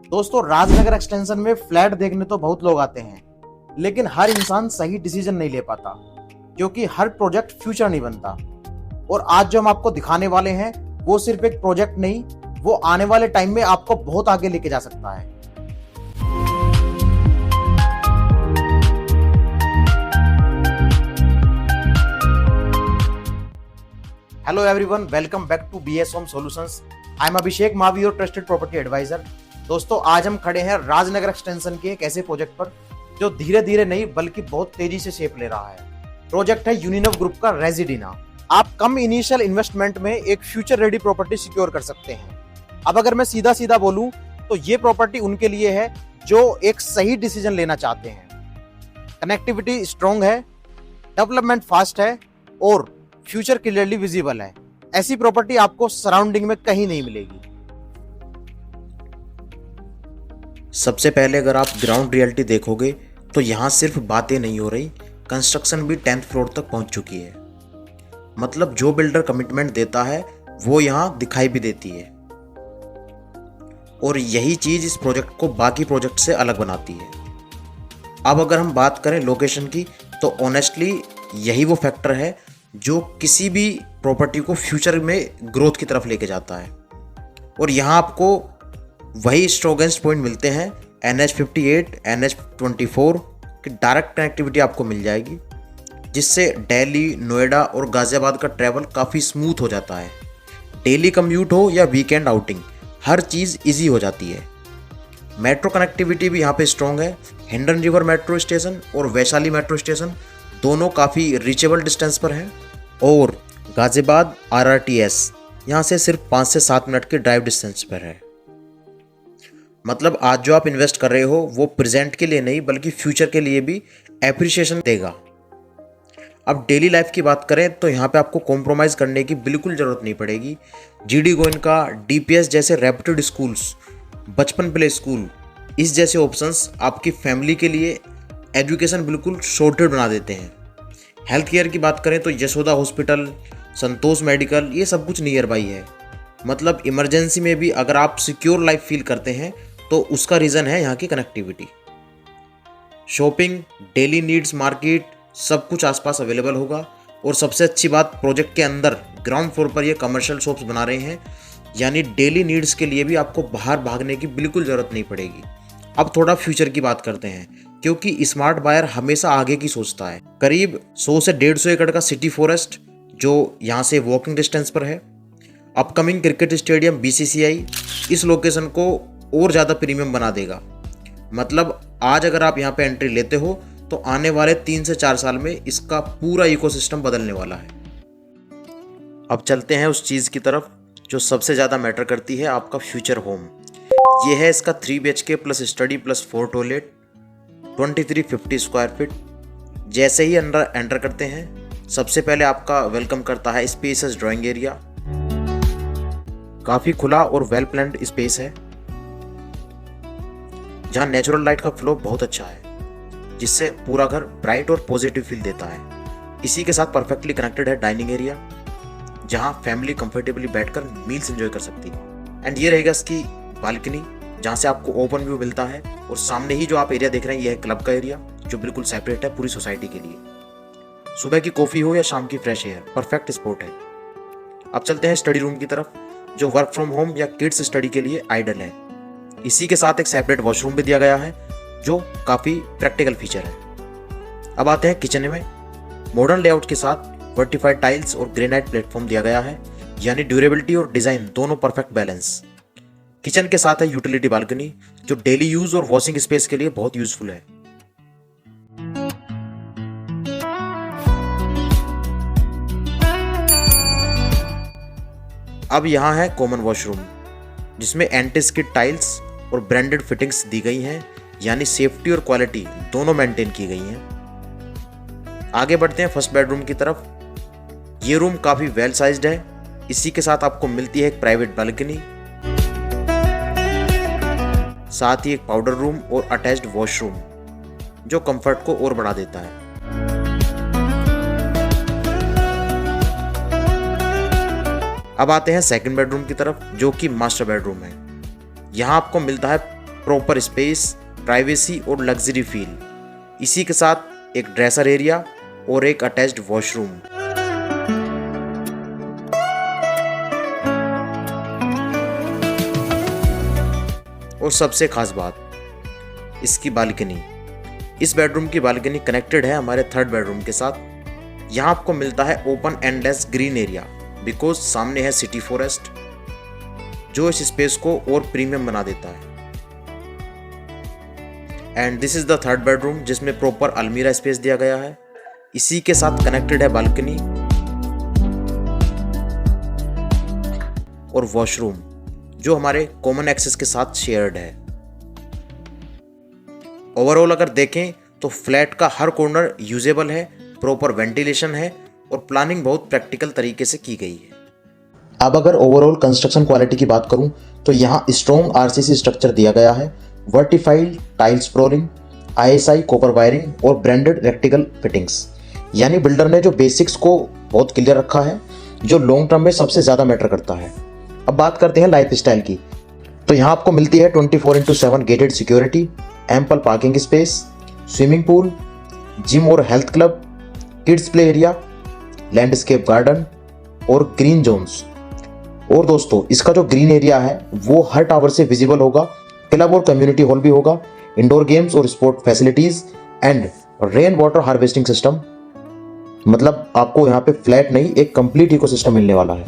दोस्तों, राजनगर एक्सटेंशन में फ्लैट देखने तो बहुत लोग आते हैं, लेकिन हर इंसान सही डिसीजन नहीं ले पाता, क्योंकि हर प्रोजेक्ट फ्यूचर नहीं बनता। और आज जो हम आपको दिखाने वाले हैं वो सिर्फ एक प्रोजेक्ट नहीं, वो आने वाले टाइम में आपको बहुत आगे लेके जा सकता है। Hello everyone, welcome back to BS home solutions. I am Abhishek Mavi, your trusted property advisor. दोस्तों, आज हम खड़े हैं राजनगर एक्सटेंशन के एक ऐसे प्रोजेक्ट पर जो धीरे धीरे नहीं बल्कि बहुत तेजी से शेप ले रहा है। प्रोजेक्ट है यूनिनव ग्रुप का रेजिडिना। आप कम इनिशियल इन्वेस्टमेंट में एक फ्यूचर रेडी प्रॉपर्टी सिक्योर कर सकते हैं। अब अगर मैं सीधा सीधा बोलूं तो ये प्रॉपर्टी उनके लिए है जो एक सही डिसीजन लेना चाहते हैं। कनेक्टिविटी स्ट्रॉन्ग है, डेवलपमेंट फास्ट है और फ्यूचर क्लियरली विजिबल है। ऐसी प्रॉपर्टी आपको सराउंडिंग में कहीं नहीं मिलेगी। सबसे पहले अगर आप ग्राउंड रियलिटी देखोगे तो यहाँ सिर्फ बातें नहीं हो रही, कंस्ट्रक्शन भी 10th फ्लोर तक पहुंच चुकी है। मतलब जो बिल्डर कमिटमेंट देता है वो यहाँ दिखाई भी देती है, और यही चीज इस प्रोजेक्ट को बाकी प्रोजेक्ट से अलग बनाती है। अब अगर हम बात करें लोकेशन की, तो ऑनेस्टली यही वो फैक्टर है जो किसी भी प्रॉपर्टी को फ्यूचर में ग्रोथ की तरफ लेके जाता है। और यहाँ आपको वही स्ट्रॉन्गेस्ट पॉइंट मिलते हैं। NH58, NH24 की डायरेक्ट कनेक्टिविटी आपको मिल जाएगी, जिससे दिल्ली, नोएडा और गाजियाबाद का ट्रैवल काफ़ी स्मूथ हो जाता है। डेली कम्यूट हो या वीकेंड आउटिंग, हर चीज़ ईजी हो जाती है। मेट्रो कनेक्टिविटी भी यहाँ पे स्ट्रॉन्ग है। हिंडन रिवर मेट्रो स्टेशन और वैशाली मेट्रो स्टेशन दोनों काफ़ी रीचेबल डिस्टेंस पर हैं। और गाजियाबाद RRTS यहाँ से सिर्फ 5 से 7 मिनट के ड्राइव डिस्टेंस पर है। मतलब आज जो आप इन्वेस्ट कर रहे हो वो प्रेजेंट के लिए नहीं बल्कि फ्यूचर के लिए भी एप्रिसिएशन देगा। अब डेली लाइफ की बात करें तो यहाँ पे आपको कॉम्प्रोमाइज़ करने की बिल्कुल ज़रूरत नहीं पड़ेगी। GD गोयनका, DPS जैसे रेप्यूटेड स्कूल्स, बचपन प्ले स्कूल, इस जैसे ऑप्शंस आपकी फैमिली के लिए एजुकेशन बिल्कुल सॉर्टेड बना देते हैं। हेल्थ केयर की बात करें तो यशोदा हॉस्पिटल, संतोष मेडिकल, ये सब कुछ नियर बाई है। मतलब इमरजेंसी में भी अगर आप सिक्योर लाइफ फील करते हैं तो उसका रीज़न है यहाँ की connectivity. Shopping, daily needs market, सब कुछ आसपास अवेलेबल होगा। और सबसे अच्छी बात, प्रोजेक्ट के अंदर ग्राउंड फ्लोर पर ये कमर्शियल शॉप्स बना रहे हैं, यानी डेली नीड्स के लिए भी आपको बाहर भागने की बिल्कुल ज़रूरत नहीं पड़ेगी। अब थोड़ा फ्यूचर की बात करते हैं, क्योंकि स्मार्ट बायर हमेशा आगे की सोचता है। करीब 100 से 150 एकड़ का सिटी फॉरेस्ट जो यहाँ से वॉकिंग डिस्टेंस पर है। अपकमिंग क्रिकेट स्टेडियम BCCI इस लोकेशन को और ज़्यादा प्रीमियम बना देगा। मतलब आज अगर आप यहाँ पे एंट्री लेते हो तो आने वाले 3 से 4 साल में इसका पूरा इकोसिस्टम बदलने वाला है। अब चलते हैं उस चीज़ की तरफ जो सबसे ज़्यादा मैटर करती है, आपका फ्यूचर होम। ये है इसका 3 BHK plus study plus 4 toilet, 2350 square feet. जैसे ही अंदर एंटर करते हैं, सबसे पहले आपका वेलकम करता है स्पेसियस ड्राइंग एरिया। काफ़ी खुला और वेल प्लान्ड स्पेस है, जहाँ नेचुरल लाइट का फ्लो बहुत अच्छा है, जिससे पूरा घर ब्राइट और पॉजिटिव फील देता है। इसी के साथ परफेक्टली कनेक्टेड है डाइनिंग एरिया, जहाँ फैमिली कंफर्टेबली बैठकर मील्स एंजॉय कर सकती है। एंड ये रहेगा इसकी बालकनी, जहाँ से आपको ओपन व्यू मिलता है। और सामने ही जो आप एरिया देख रहे हैं, ये है क्लब का एरिया, जो बिल्कुल सेपरेट है पूरी सोसाइटी के लिए। सुबह की कॉफ़ी हो या शाम की फ्रेश एयर, परफेक्ट स्पॉट है। अब चलते हैं स्टडी रूम की तरफ, जो वर्क फ्रॉम होम या किड्स स्टडी के लिए आइडल है। इसी के साथ एक सेपरेट वॉशरूम भी दिया गया है, जो काफ़ी प्रैक्टिकल फीचर है। अब आते हैं किचन में। मॉडर्न लेआउट के साथ वर्टिफाइड टाइल्स और ग्रेनाइट प्लेटफॉर्म दिया गया है, यानी ड्यूरेबिलिटी और डिज़ाइन दोनों परफेक्ट बैलेंस। किचन के साथ है यूटिलिटी बालकनी, जो डेली यूज और वॉशिंग स्पेस के लिए बहुत यूजफुल है। अब यहाँ है कॉमन वॉशरूम, जिसमें एंटी स्किड टाइल्स और ब्रांडेड फिटिंग्स दी गई हैं, यानी सेफ्टी और क्वालिटी दोनों मेंटेन की गई हैं। आगे बढ़ते हैं फर्स्ट बेडरूम की तरफ। ये रूम काफ़ी वेल साइज्ड है। इसी के साथ आपको मिलती है एक प्राइवेट बालकनी, साथ ही एक पाउडर रूम और अटैच्ड वॉशरूम, जो कंफर्ट को और बढ़ा देता है। अब आते हैं सेकंड बेडरूम की तरफ, जो कि मास्टर बेडरूम है। यहाँ आपको मिलता है प्रॉपर स्पेस, प्राइवेसी और लग्जरी फील। इसी के साथ एक ड्रेसर एरिया और एक अटैच्ड वॉशरूम। और सबसे खास बात, इसकी बालकनी। इस बेडरूम की बालकनी कनेक्टेड है हमारे थर्ड बेडरूम के साथ। यहाँ आपको मिलता है open endless green area, because सामने है सिटी फॉरेस्ट, जो इस स्पेस को और प्रीमियम बना देता है। And this is the third bedroom, जिसमें प्रॉपर अलमीरा स्पेस दिया गया है। इसी के साथ कनेक्टेड है बालकनी और वॉशरूम, जो हमारे कॉमन एक्सेस के साथ शेयर्ड है। ओवरऑल अगर देखें तो फ्लैट का हर कॉर्नर यूजेबल है, प्रॉपर वेंटिलेशन है और प्लानिंग बहुत प्रैक्टिकल तरीके से की गई है। अब अगर ओवरऑल कंस्ट्रक्शन क्वालिटी की बात करूं तो यहाँ स्ट्रॉन्ग आरसीसी स्ट्रक्चर दिया गया है, vitrified tiles flooring, ISI copper wiring और ब्रांडेड रेक्टिकल फिटिंग्स। यानी बिल्डर ने जो बेसिक्स को बहुत क्लियर रखा है, जो लॉन्ग टर्म में सबसे ज़्यादा मैटर करता है। अब बात करते हैं लाइफ स्टाइल की, तो यहाँ आपको मिलती है 24/7 gated security, ample parking space, swimming pool, gym और health club, kids play area, landscape garden और ग्रीन जोन्स। और दोस्तों, इसका जो ग्रीन एरिया है वो हर टावर से विजिबल होगा, क्लब और कम्युनिटी हॉल भी होगा, इंडोर गेम्स और sport facilities and rain water harvesting system. मतलब आपको यहाँ पे फ्लैट नहीं, एक कंप्लीट इकोसिस्टम मिलने वाला है।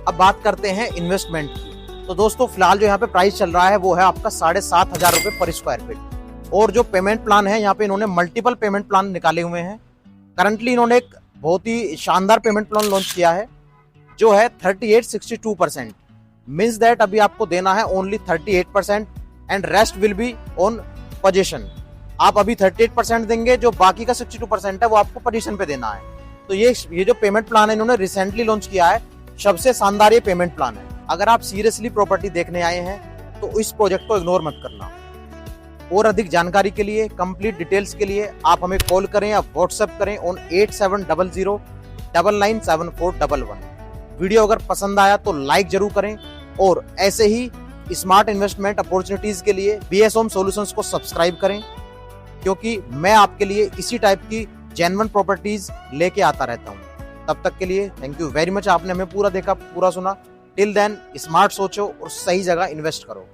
अब बात करते हैं इन्वेस्टमेंट की। तो दोस्तों, फिलहाल जो यहाँ पे प्राइस चल रहा है वो है आपका 7,500 रुपये पर स्क्वायर फीट। और जो पेमेंट प्लान है, यहाँ पे इन्होंने मल्टीपल पेमेंट प्लान निकाले हुए हैं। करंटली इन्होंने एक बहुत ही शानदार पेमेंट प्लान लॉन्च किया है, जो है 3862%। मीन्स दैट अभी आपको देना है only 38% and rest will be on position. आप अभी 38% देंगे, जो बाकी का 62% है वो आपको पोजीशन पे देना है। तो ये जो पेमेंट प्लान है इन्होंने रिसेंटली लॉन्च किया है, सबसे शानदार ये पेमेंट प्लान है। अगर आप सीरियसली प्रॉपर्टी देखने आए हैं तो इस प्रोजेक्ट को इग्नोर मत करना। और अधिक जानकारी के लिए, कंप्लीट डिटेल्स के लिए आप हमें कॉल करें या व्हाट्सएप करें ऑन 8700997411। वीडियो अगर पसंद आया तो लाइक जरूर करें और ऐसे ही स्मार्ट इन्वेस्टमेंट अपॉर्चुनिटीज के लिए बीएस होम सॉल्यूशंस को सब्सक्राइब करें, क्योंकि मैं आपके लिए इसी टाइप की जेन्युइन प्रॉपर्टीज लेके आता रहता हूँ। तब तक के लिए थैंक यू वेरी मच। आपने हमें पूरा देखा, पूरा सुना। टिल देन स्मार्ट सोचो और सही जगह इन्वेस्ट करो।